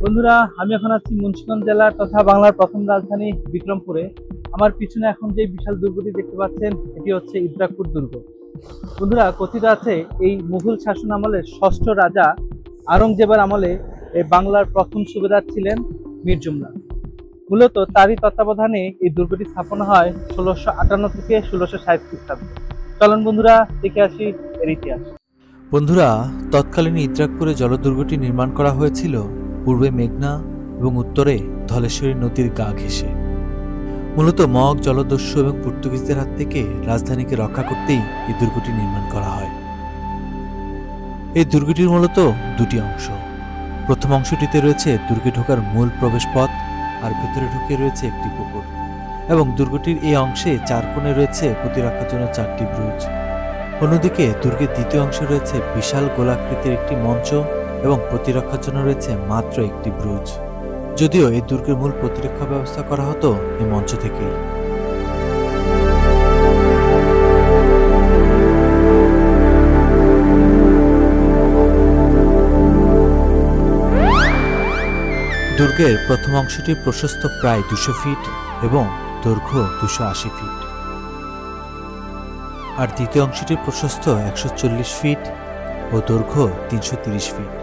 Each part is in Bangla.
বন্ধুরা, আমি এখন আছি মুন্সিগঞ্জ জেলার তথা বাংলার প্রথম রাজধানী বিক্রমপুরে। আমার পিছনে এখন যে বিশাল দুর্গটি দেখতে পাচ্ছেন, এটি হচ্ছে ইদ্রাকপুর দুর্গ। বন্ধুরা, কথিত আছে এই মুঘল শাসন আমলের ষষ্ঠ রাজা আওরঙ্গজেবের আমলে এই বাংলার প্রথম সুবেদার ছিলেন মীর জুমলা। মূলত তারই তত্ত্বাবধানে এই দুর্গটি স্থাপনা হয় 1658 থেকে 1660 খ্রিস্টাব্দে। চলুন বন্ধুরা, দেখে আসি এর ইতিহাস। বন্ধুরা, তৎকালীন ইদ্রাকপুরে জলদুর্গটি নির্মাণ করা হয়েছিল পূর্বে মেঘনা এবং উত্তরে ধলেশ্বরী নদীর গা ঘেঁষে। মূলত মগ, জলদস্যু এবং পর্তুগিজদের হাত থেকে রাজধানীকে রক্ষা করতেই এই দুর্গটি নির্মাণ করা হয়। এই দুর্গটির মূলত দুটি অংশ। প্রথম অংশটিতে রয়েছে দুর্গে ঢোকার মূল প্রবেশ পথ, আর ভেতরে ঢুকে রয়েছে একটি পুকুর, এবং দুর্গটির এই অংশে চার কোণে রয়েছে প্রতিরক্ষার জন্য 4টি ব্রুজ। অন্যদিকে দুর্গের দ্বিতীয় অংশে রয়েছে বিশাল গোলাকৃতির একটি মঞ্চ এবং প্রতিরক্ষার জন্য রয়েছে মাত্র একটি ব্রুজ। যদিও এই দুর্গের মূল প্রতিরক্ষা ব্যবস্থা করা হতো এই মঞ্চ থেকেই। দুর্গের প্রথম অংশটি প্রশস্ত প্রায় 200 ফিট এবং দৈর্ঘ্য 280 ফিট, আর দ্বিতীয় অংশটির প্রশস্ত 140 ফিট ও দৈর্ঘ্য 330 ফিট,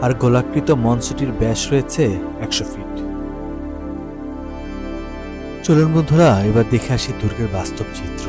আর গোলাকৃত মঞ্চটির ব্যাস রয়েছে 100 ফিট। চলুন বন্ধুরা, এবার দেখে আসি দুর্গের বাস্তব চিত্র।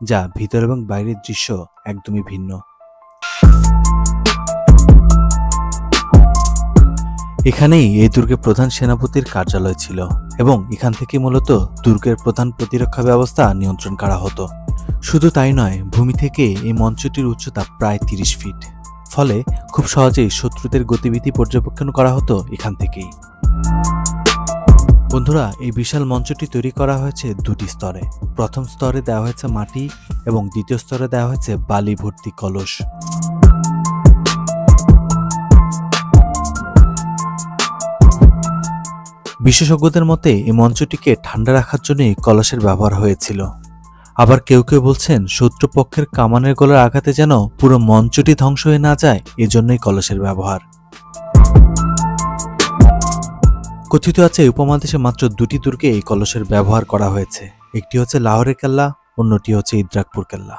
যা ভিতর এবং বাইরের দৃশ্য একদমই ভিন্ন। এখানেই এই দুর্গের প্রধান সেনাপতির কার্যালয় ছিল এবং এখান থেকে মূলত দুর্গের প্রধান প্রতিরক্ষা ব্যবস্থা নিয়ন্ত্রণ করা হতো। শুধু তাই নয়, ভূমি থেকে এই মঞ্চটির উচ্চতা প্রায় 30 ফিট, ফলে খুব সহজেই শত্রুদের গতিবিধি পর্যবেক্ষণ করা হতো এখান থেকেই। বন্ধুরা, এই বিশাল মঞ্চটি তৈরি করা হয়েছে দুটি স্তরে। প্রথম স্তরে দেওয়া হয়েছে মাটি এবং দ্বিতীয় স্তরে দেওয়া হয়েছে বালি ভর্তি কলস। বিশেষজ্ঞদের মতে এই মঞ্চটিকে ঠান্ডা রাখার জন্যই কলসের ব্যবহার হয়েছিল। আবার কেউ কেউ বলছেন শত্রুপক্ষের কামানের গোলার আঘাতে যেন পুরো মঞ্চটি ধ্বংস হয়ে না যায়, এজন্যই কলসের ব্যবহার। কথিত আছে এই উপমহাদেশে মাত্র দুটি দুর্গে এই কলসের ব্যবহার করা হয়েছে। একটি হচ্ছে লাহোরের কেল্লা, অন্যটি হচ্ছে ইদ্রাকপুর কেল্লা।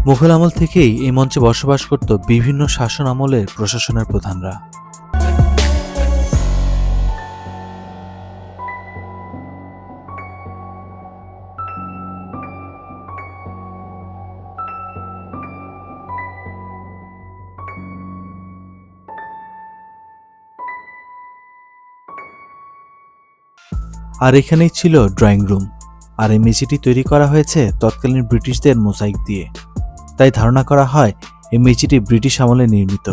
মুঘল আমল থেকেই এই মঞ্চে বসবাস করত বিভিন্ন শাসন আমলের প্রশাসনের প্রধানরা। আর এখানেই ছিল ড্রয়িং রুম। আর এই মেঝেটি তৈরি করা হয়েছে তৎকালীন ব্রিটিশদের মোজাইক দিয়ে। তাই ধারণা করা হয় এই মেঝেটি ব্রিটিশ আমলে নির্মিত।